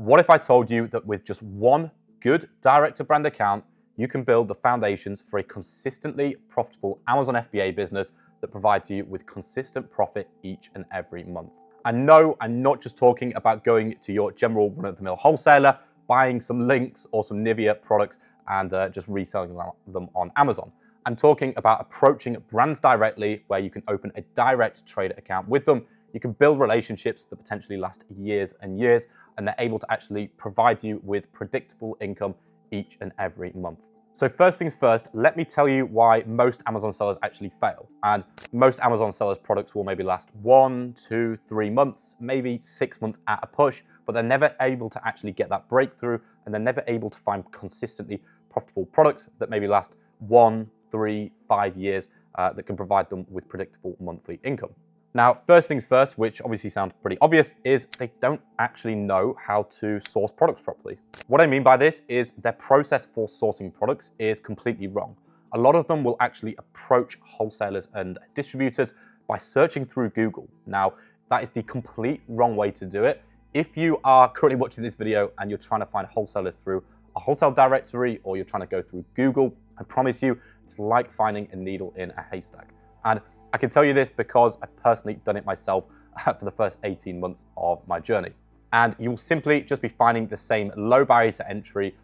What if I told you that with just one good direct-to-brand account, you can build the foundations for a consistently profitable Amazon FBA business that provides you with consistent profit each and every month? And no, I'm not just talking about going to your general run-of-the-mill wholesaler, buying some Lynx or some Nivea products and just reselling them on Amazon. I'm talking about approaching brands directly, where you can open a direct trader account with them. You can build relationships that potentially last years and years, and they're able to actually provide you with predictable income each and every month. So first things first, let me tell you why most Amazon sellers actually fail. And most Amazon sellers' products will maybe last 1, 2, 3 months, maybe 6 months at a push, but they're never able to actually get that breakthrough, and they're never able to find consistently profitable products that maybe last 1, 3, 5 years that can provide them with predictable monthly income. Now, first things first, which obviously sounds pretty obvious, is they don't actually know how to source products properly. What I mean by this is their process for sourcing products is completely wrong. A lot of them will actually approach wholesalers and distributors by searching through Google. Now, that is the complete wrong way to do it. If you are currently watching this video and you're trying to find wholesalers through a wholesale directory, or you're trying to go through Google, I promise you, it's like finding a needle in a haystack. And I can tell you this because I've personally done it myself for the first 18 months of my journey. And you'll simply just be finding the same low barrier to entry,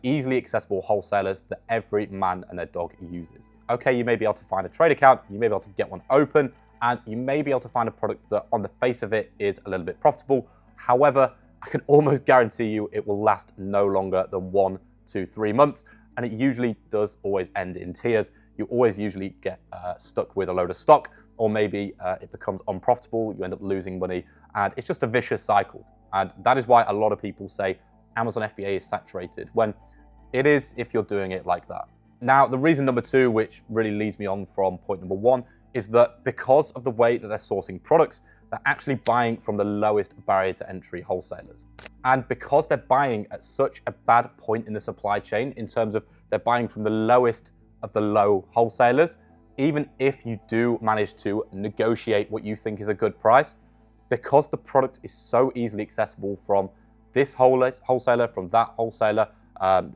easily accessible wholesalers that every man and their dog uses. Okay, you may be able to find a trade account, you may be able to get one open, and you may be able to find a product that on the face of it is a little bit profitable. However, I can almost guarantee you it will last no longer than 1 to 3 months, and it usually does always end in tears. You always usually get stuck with a load of stock, or maybe it becomes unprofitable, you end up losing money, and it's just a vicious cycle. And that is why a lot of people say Amazon FBA is saturated, when it is if you're doing it like that. Now, the reason number 2, which really leads me on from point number 1, is that because of the way that they're sourcing products, they're actually buying from the lowest barrier to entry wholesalers. And because they're buying at such a bad point in the supply chain, in terms of they're buying from the lowest of the low wholesalers, even if you do manage to negotiate what you think is a good price, because the product is so easily accessible from this wholesaler, from that wholesaler,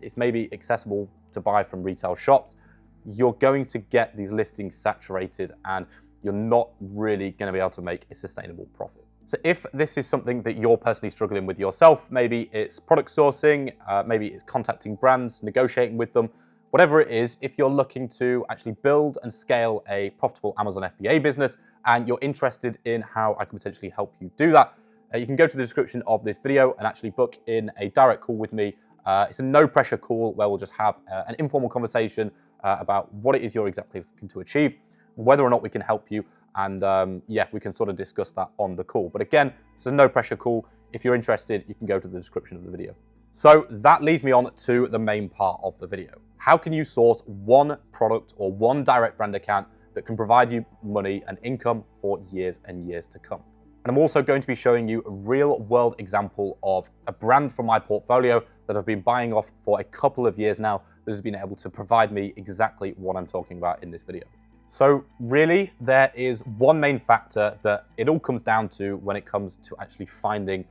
it's maybe accessible to buy from retail shops, you're going to get these listings saturated and you're not really going to be able to make a sustainable profit. So if this is something that you're personally struggling with yourself, maybe it's product sourcing, maybe it's contacting brands, negotiating with them, whatever it is, if you're looking to actually build and scale a profitable Amazon FBA business and you're interested in how I can potentially help you do that, you can go to the description of this video and actually book in a direct call with me. It's a no pressure call where we'll just have an informal conversation about what it is you're exactly looking to achieve, whether or not we can help you, and yeah, we can sort of discuss that on the call. But again, it's a no pressure call. If you're interested, you can go to the description of the video. So that leads me on to the main part of the video. How can you source one product or one direct brand account that can provide you money and income for years and years to come? And I'm also going to be showing you a real world example of a brand from my portfolio that I've been buying off for a couple of years now that has been able to provide me exactly what I'm talking about in this video. So really, there is one main factor that it all comes down to when it comes to actually finding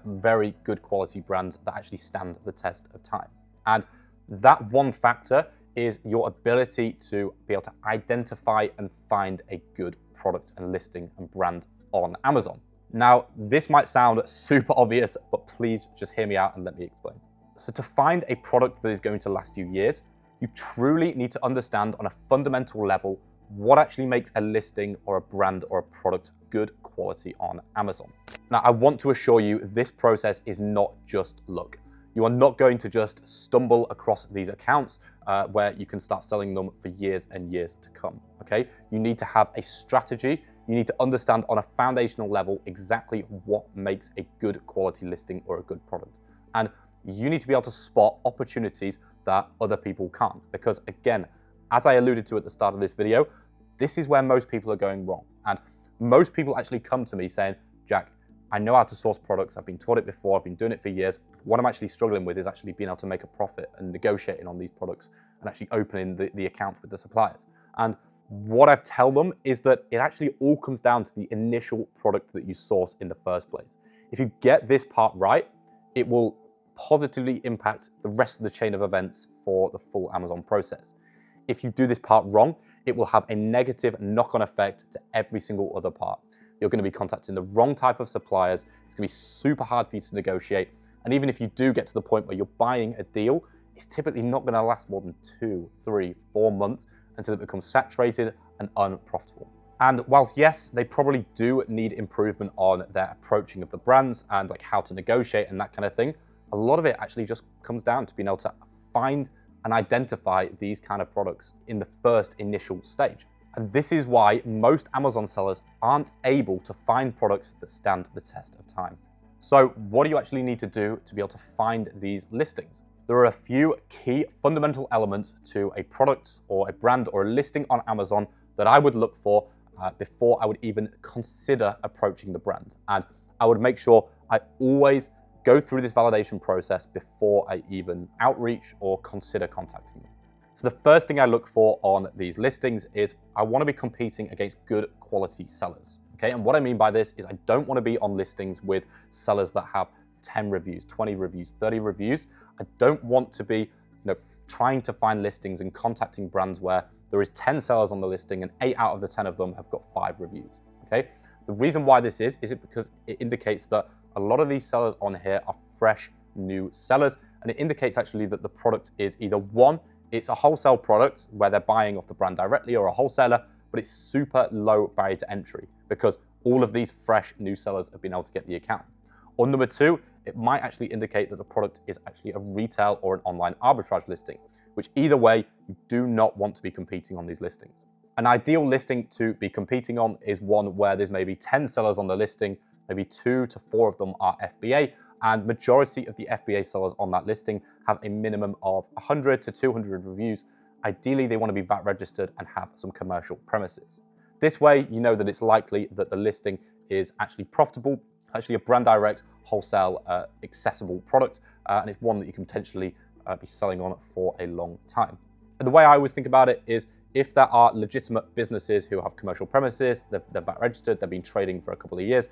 very good quality brands that actually stand the test of time. And that one factor is your ability to be able to identify and find a good product and listing and brand on Amazon. Now, this might sound super obvious, but please just hear me out and let me explain. So to find a product that is going to last you years, you truly need to understand on a fundamental level what actually makes a listing or a brand or a product good quality on Amazon. Now, I want to assure you this process is not just luck. You are not going to just stumble across these accounts where you can start selling them for years and years to come, okay? You need to have a strategy. You need to understand on a foundational level exactly what makes a good quality listing or a good product. And you need to be able to spot opportunities that other people can't. Because again, as I alluded to at the start of this video, this is where most people are going wrong. And most people actually come to me saying, Jack, I know how to source products. I've been taught it before. I've been doing it for years. What I'm actually struggling with is actually being able to make a profit and negotiating on these products and actually opening the accounts with the suppliers. And what I tell them is that it actually all comes down to the initial product that you source in the first place. If you get this part right, it will positively impact the rest of the chain of events for the full Amazon process. If you do this part wrong, it will have a negative knock-on effect to every single other part. You're going to be contacting the wrong type of suppliers. It's going to be super hard for you to negotiate. And even if you do get to the point where you're buying a deal, it's typically not going to last more than 2, 3, 4 months until it becomes saturated and unprofitable. And whilst yes, they probably do need improvement on their approaching of the brands and like how to negotiate and that kind of thing, a lot of it actually just comes down to being able to find and identify these kind of products in the first initial stage. And this is why most Amazon sellers aren't able to find products that stand the test of time. So what do you actually need to do to be able to find these listings? There are a few key fundamental elements to a product or a brand or a listing on Amazon that I would look for before I would even consider approaching the brand. And I would make sure I always go through this validation process before I even outreach or consider contacting them. So the first thing I look for on these listings is I want to be competing against good quality sellers. Okay, and what I mean by this is I don't want to be on listings with sellers that have 10 reviews, 20 reviews, 30 reviews. I don't want to be trying to find listings and contacting brands where there is 10 sellers on the listing and 8 out of the 10 of them have got 5 reviews. Okay, the reason why this is it because it indicates that a lot of these sellers on here are fresh, new sellers, and it indicates actually that the product is either one, it's a wholesale product where they're buying off the brand directly or a wholesaler, but it's super low barrier to entry because all of these fresh new sellers have been able to get the account. Or number 2, it might actually indicate that the product is actually a retail or an online arbitrage listing, which either way, you do not want to be competing on these listings. An ideal listing to be competing on is one where there's maybe 10 sellers on the listing, maybe 2 to 4 of them are FBA, and majority of the FBA sellers on that listing have a minimum of 100 to 200 reviews. Ideally, they want to be VAT registered and have some commercial premises. This way, you know that it's likely that the listing is actually profitable, actually a brand direct, wholesale, accessible product, and it's one that you can potentially be selling on for a long time. And the way I always think about it is if there are legitimate businesses who have commercial premises, they're VAT registered, they've been trading for a couple of years,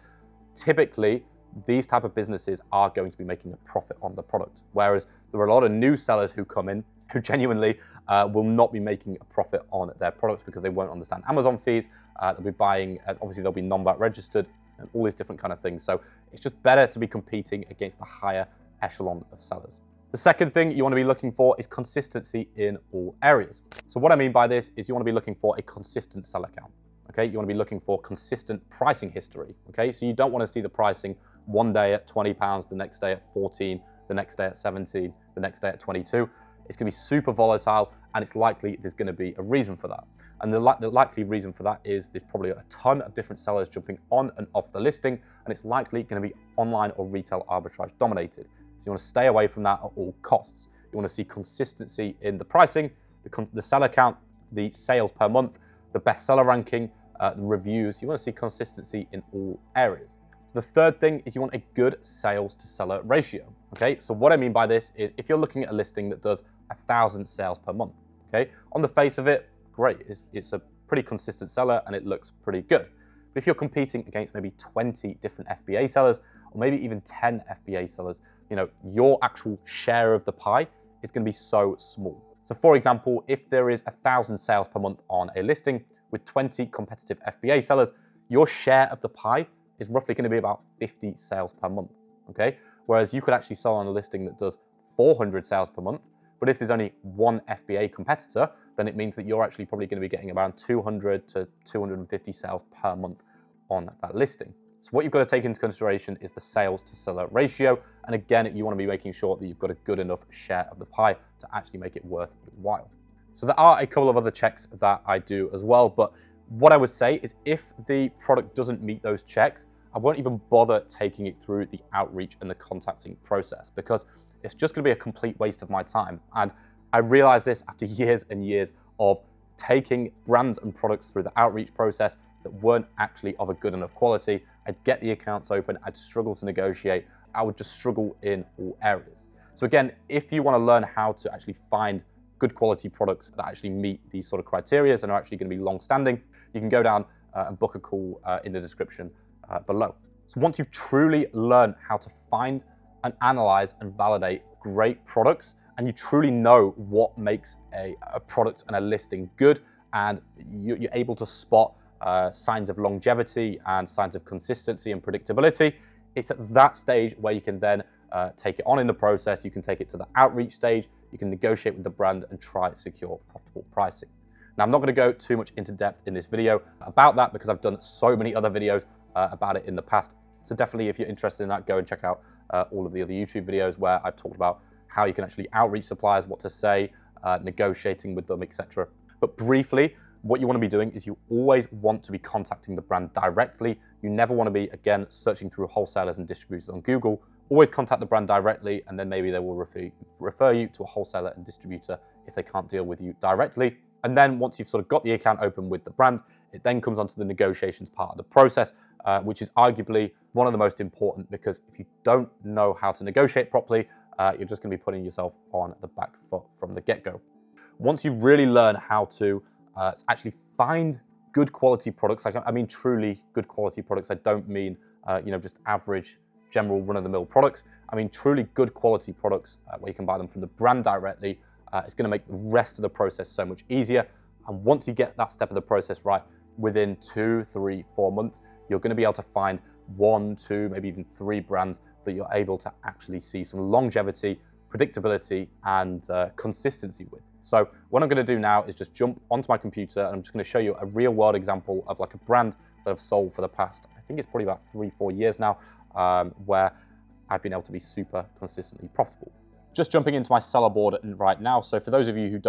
typically these type of businesses are going to be making a profit on the product. Whereas there are a lot of new sellers who come in who genuinely will not be making a profit on their products because they won't understand Amazon fees. They'll be buying, obviously they'll be non-VAT registered and all these different kind of things. So it's just better to be competing against the higher echelon of sellers. The second thing you want to be looking for is consistency in all areas. So what I mean by this is you want to be looking for a consistent seller count. Okay, you want to be looking for consistent pricing history. Okay, so you don't want to see the pricing one day at £20, the next day at 14, the next day at 17, the next day at 22. It's going to be super volatile, and it's likely there's going to be a reason for that. And the likely reason for that is there's probably a ton of different sellers jumping on and off the listing, and it's likely going to be online or retail arbitrage dominated. So you want to stay away from that at all costs. You want to see consistency in the pricing, the seller count, the sales per month, the bestseller ranking, the reviews. You want to see consistency in all areas. So the third thing is you want a good sales to seller ratio. Okay, so what I mean by this is if you're looking at a listing that does 1,000 sales per month, okay, on the face of it, great, it's a pretty consistent seller and it looks pretty good. But if you're competing against maybe 20 different FBA sellers or maybe even 10 FBA sellers, your actual share of the pie is going to be so small. So for example, if there is 1,000 sales per month on a listing with 20 competitive FBA sellers, your share of the pie is roughly going to be about 50 sales per month, okay? Whereas you could actually sell on a listing that does 400 sales per month, but if there's only one FBA competitor, then it means that you're actually probably going to be getting around 200 to 250 sales per month on that listing. So what you've got to take into consideration is the sales to seller ratio. And again, you want to be making sure that you've got a good enough share of the pie to actually make it worth your while. So there are a couple of other checks that I do as well, but what I would say is if the product doesn't meet those checks, I won't even bother taking it through the outreach and the contacting process because it's just going to be a complete waste of my time. And I realized this after years and years of taking brands and products through the outreach process that weren't actually of a good enough quality. I'd get the accounts open, I'd struggle to negotiate, I would just struggle in all areas. So again, if you want to learn how to actually find good quality products that actually meet these sort of criteria and are actually going to be long-standing, you can go down and book a call in the description below. So once you've truly learned how to find and analyze and validate great products, and you truly know what makes a product and a listing good, and you're able to spot signs of longevity and signs of consistency and predictability, it's at that stage where you can then take it on in the process. You can take it to the outreach stage, you can negotiate with the brand and try to secure profitable pricing. Now, I'm not going to go too much into depth in this video about that because I've done so many other videos about it in the past. So definitely, if you're interested in that, go and check out all of the other YouTube videos where I've talked about how you can actually outreach suppliers, what to say, negotiating with them, etc. But briefly, what you want to be doing is you always want to be contacting the brand directly. You never want to be, again, searching through wholesalers and distributors on Google. Always contact the brand directly, and then maybe they will refer you to a wholesaler and distributor if they can't deal with you directly. And then once you've sort of got the account open with the brand, it then comes onto the negotiations part of the process, which is arguably one of the most important, because if you don't know how to negotiate properly, you're just going to be putting yourself on the back foot from the get-go. Once you really learn how to actually find good quality products, like I mean truly good quality products. I don't mean just average, general run-of-the-mill products. I mean truly good quality products where you can buy them from the brand directly. It's going to make the rest of the process so much easier. And once you get that step of the process right, within 2, 3, 4 months, you're going to be able to find 1, 2, maybe even 3 brands that you're able to actually see some longevity, predictability, and consistency with. So what I'm going to do now is just jump onto my computer, and I'm just going to show you a real world example of like a brand that I've sold for the past, I think it's probably about 3, 4 years now, where I've been able to be super consistently profitable. Just jumping into my Sellerboard right now. So for those of you who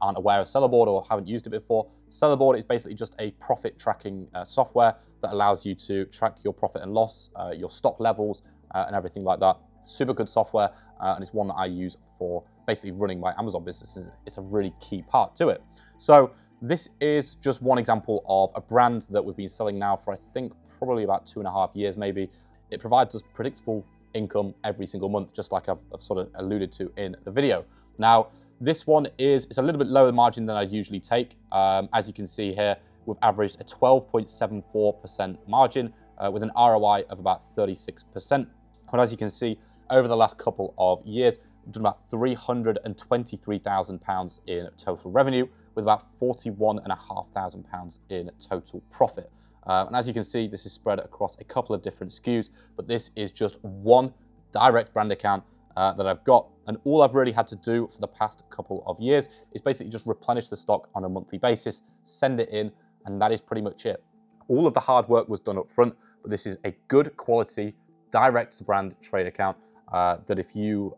aren't aware of Sellerboard or haven't used it before, Sellerboard is basically just a profit tracking software that allows you to track your profit and loss, your stock levels, and everything like that. Super good software, and it's one that I use for basically running my Amazon business. It's a really key part to it. So this is just one example of a brand that we've been selling now for, I think, probably about 2.5 years maybe. It provides us predictable income every single month, just like I've sort of alluded to in the video. Now, this one it's a little bit lower margin than I usually take. As you can see here, we've averaged a 12.74% margin with an ROI of about 36%. But as you can see, over the last couple of years, we've done about £323,000 in total revenue, with about £41,500 in total profit. And as you can see, this is spread across a couple of different SKUs, but this is just one direct brand account that I've got. And all I've really had to do for the past couple of years is basically just replenish the stock on a monthly basis, send it in, and that is pretty much it. All of the hard work was done up front, but this is a good quality direct brand trade account that if you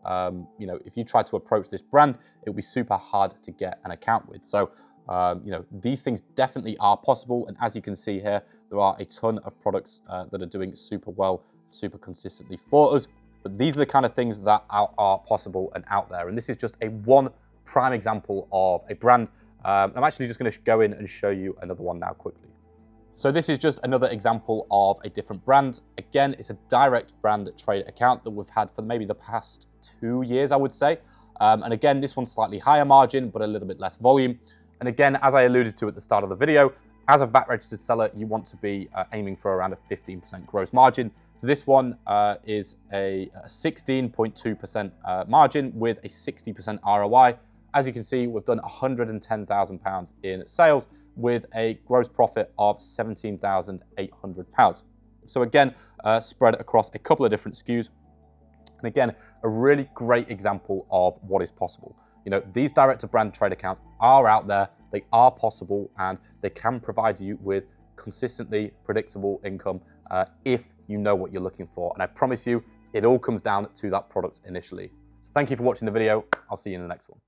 try to approach this brand, it will be super hard to get an account with. So these things definitely are possible, and as you can see here, there are a ton of products that are doing super well, super consistently for us. But these are the kind of things that are possible and out there, and this is just one prime example of a brand. I'm actually just going to go in and show you another one now quickly. So this is just another example of a different brand. Again, it's a direct brand trade account that we've had for maybe the past 2 years, I would say. And again, this one's slightly higher margin, but a little bit less volume. And again, as I alluded to at the start of the video, as a VAT registered seller, you want to be aiming for around a 15% gross margin. So this one is a 16.2% margin with a 60% ROI. As you can see, we've done £110,000 in sales with a gross profit of £17,800. So again, spread across a couple of different SKUs. And again, a really great example of what is possible. These direct-to-brand trade accounts are out there, they are possible, and they can provide you with consistently predictable income if you know what you're looking for. And I promise you, it all comes down to that product initially. So thank you for watching the video. I'll see you in the next one.